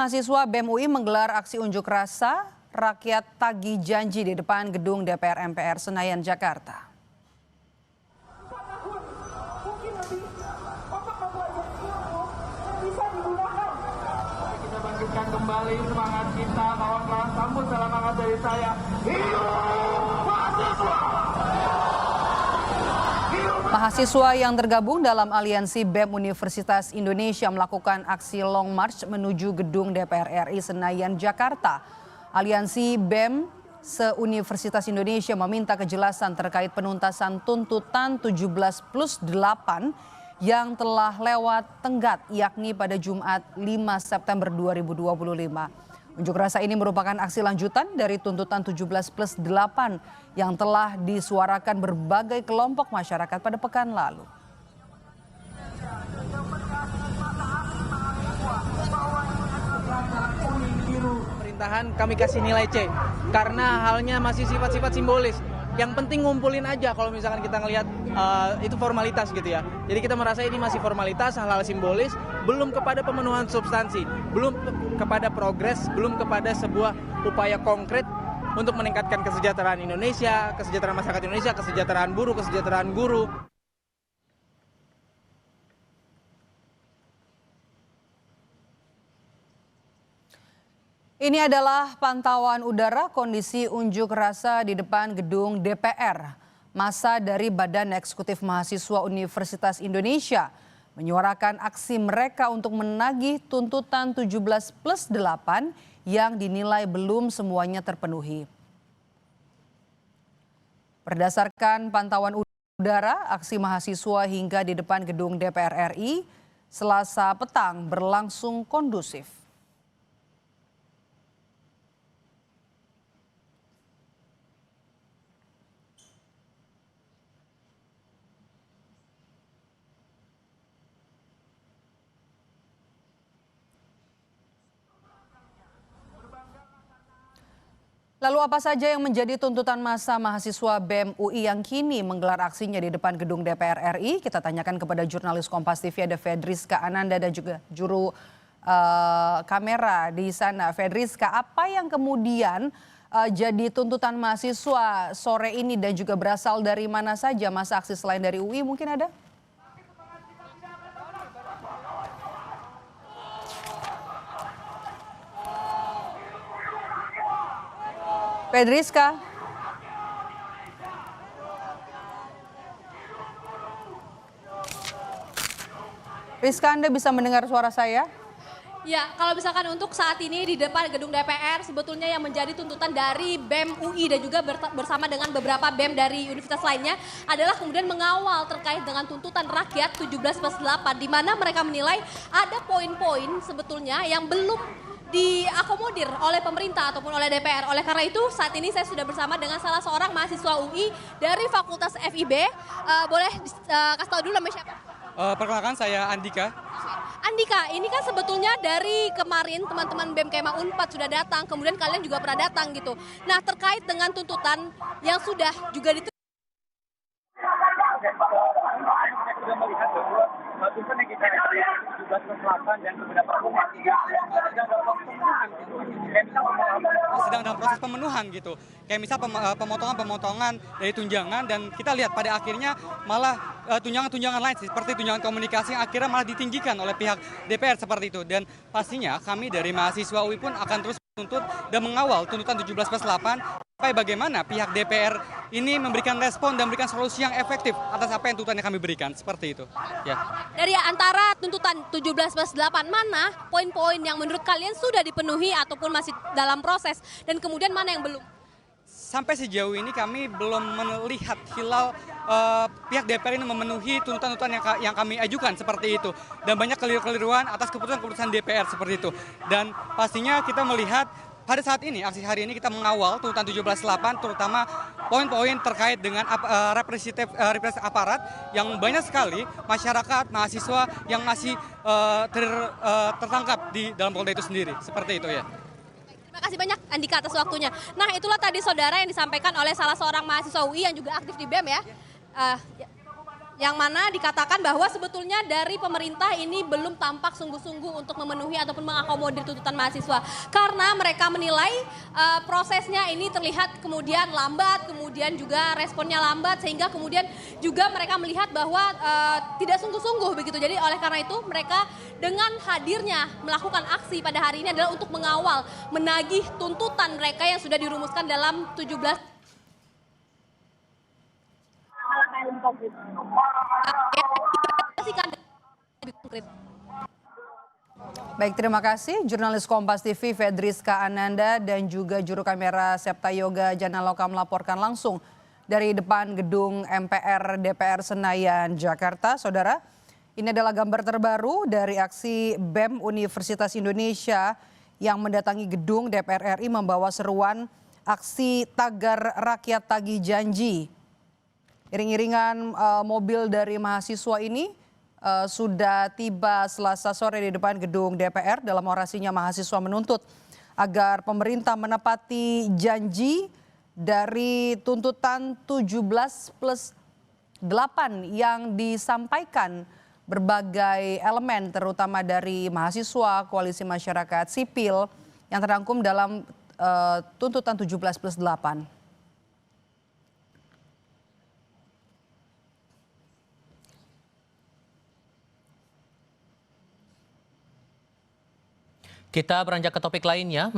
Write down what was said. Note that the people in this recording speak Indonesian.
Mahasiswa BEM UI menggelar aksi unjuk rasa rakyat tagih janji di depan gedung DPR MPR Senayan, Jakarta. Kita bangkitkan kembali semangat kita, kawan-kawan. Sambut salam hangat dari saya. Hidup mahasiswa! Mahasiswa yang tergabung dalam aliansi BEM Universitas Indonesia melakukan aksi long march menuju gedung DPR RI Senayan, Jakarta. Aliansi BEM se-Universitas Indonesia meminta kejelasan terkait penuntasan tuntutan 17+8 yang telah lewat tenggat, yakni pada Jumat 5 September 2025. Unjuk rasa ini merupakan aksi lanjutan dari tuntutan 17+8 yang telah disuarakan berbagai kelompok masyarakat pada pekan lalu. Pemerintahan kami kasih nilai C karena halnya masih sifat-sifat simbolis. Yang penting ngumpulin aja kalau misalkan kita ngelihat itu formalitas gitu ya. Jadi kita merasa ini masih formalitas, hal-hal simbolis, belum kepada pemenuhan substansi, belum kepada progres, belum kepada sebuah upaya konkret untuk meningkatkan kesejahteraan Indonesia, kesejahteraan masyarakat Indonesia, kesejahteraan buruh, kesejahteraan guru. Ini adalah pantauan udara kondisi unjuk rasa di depan gedung DPR. Massa dari Badan Eksekutif Mahasiswa Universitas Indonesia menyuarakan aksi mereka untuk menagih tuntutan 17+8 yang dinilai belum semuanya terpenuhi. Berdasarkan pantauan udara, aksi mahasiswa hingga di depan gedung DPR RI Selasa petang berlangsung kondusif. Lalu apa saja yang menjadi tuntutan massa mahasiswa BEM UI yang kini menggelar aksinya di depan gedung DPR RI? Kita tanyakan kepada jurnalis Kompas TV ada Fedriska Ananda dan juga juru kamera di sana. Fedriska, apa yang kemudian jadi tuntutan mahasiswa sore ini dan juga berasal dari mana saja masa aksi selain dari UI mungkin ada? Fedriska. Rizka, Anda bisa mendengar suara saya? Ya, kalau misalkan untuk saat ini di depan gedung DPR sebetulnya yang menjadi tuntutan dari BEM UI dan juga bersama dengan beberapa BEM dari universitas lainnya adalah kemudian mengawal terkait dengan tuntutan rakyat 17+8 di mana mereka menilai ada poin-poin sebetulnya yang belum diakomodir oleh pemerintah ataupun oleh DPR. Oleh karena itu saat ini saya sudah bersama dengan salah seorang mahasiswa UI dari Fakultas FIB. Boleh kasih tahu dulu namanya siapa? Perkenalkan saya Andika. Andika, ini kan sebetulnya dari kemarin teman-teman BEM Kema Unpad sudah datang, kemudian kalian juga pernah datang gitu. Nah terkait dengan tuntutan yang sudah juga sudah melihat bahwa tuntutan yang kita 17+8 dan beberapa sedang dalam proses pemenuhan gitu. Kayak misal pemotongan dari tunjangan dan kita lihat pada akhirnya malah tunjangan-tunjangan lain seperti tunjangan komunikasi yang akhirnya malah ditinggikan oleh pihak DPR seperti itu. Dan pastinya kami dari mahasiswa UI pun akan terus menuntut dan mengawal tuntutan 17+8 sampai bagaimana pihak DPR ini memberikan respon dan memberikan solusi yang efektif atas apa yang tuntutan yang kami berikan seperti itu. Ya. Dari antara tuntutan 17+8 mana poin-poin yang menurut kalian sudah dipenuhi ataupun masih dalam proses dan kemudian mana yang belum? Sampai sejauh ini kami belum melihat hilal pihak DPR ini memenuhi tuntutan-tuntutan yang kami ajukan seperti itu. Dan banyak keliru-keliruan atas keputusan-keputusan DPR seperti itu. Dan pastinya kita melihat pada saat ini, aksi hari ini kita mengawal tuntutan 17+8 terutama poin-poin terkait dengan represi aparat yang banyak sekali masyarakat, mahasiswa yang masih tertangkap di dalam Polda itu sendiri. Seperti itu ya. Terima kasih banyak Andika atas waktunya. Nah itulah tadi saudara yang disampaikan oleh salah seorang mahasiswa UI yang juga aktif di BEM ya. yang mana dikatakan bahwa sebetulnya dari pemerintah ini belum tampak sungguh-sungguh untuk memenuhi ataupun mengakomodir tuntutan mahasiswa. Karena mereka menilai prosesnya ini terlihat kemudian lambat, kemudian juga responnya lambat, sehingga kemudian juga mereka melihat bahwa tidak sungguh-sungguh begitu. Jadi oleh karena itu mereka dengan hadirnya melakukan aksi pada hari ini adalah untuk mengawal, menagih tuntutan mereka yang sudah dirumuskan dalam 17 Baik, terima kasih jurnalis Kompas TV Fedriska Ananda dan juga juru kamera Septa Yoga Janaloka melaporkan langsung dari depan gedung MPR DPR Senayan, Jakarta. Saudara, ini adalah gambar terbaru dari aksi BEM Universitas Indonesia yang mendatangi gedung DPR RI membawa seruan aksi tagar rakyat tagih janji. Iring-iringan mobil dari mahasiswa ini sudah tiba Selasa sore di depan gedung DPR. Dalam orasinya mahasiswa menuntut agar pemerintah menepati janji dari tuntutan 17+8 yang disampaikan berbagai elemen terutama dari mahasiswa, koalisi masyarakat sipil yang terangkum dalam tuntutan 17+8. Kita beranjak ke topik lainnya.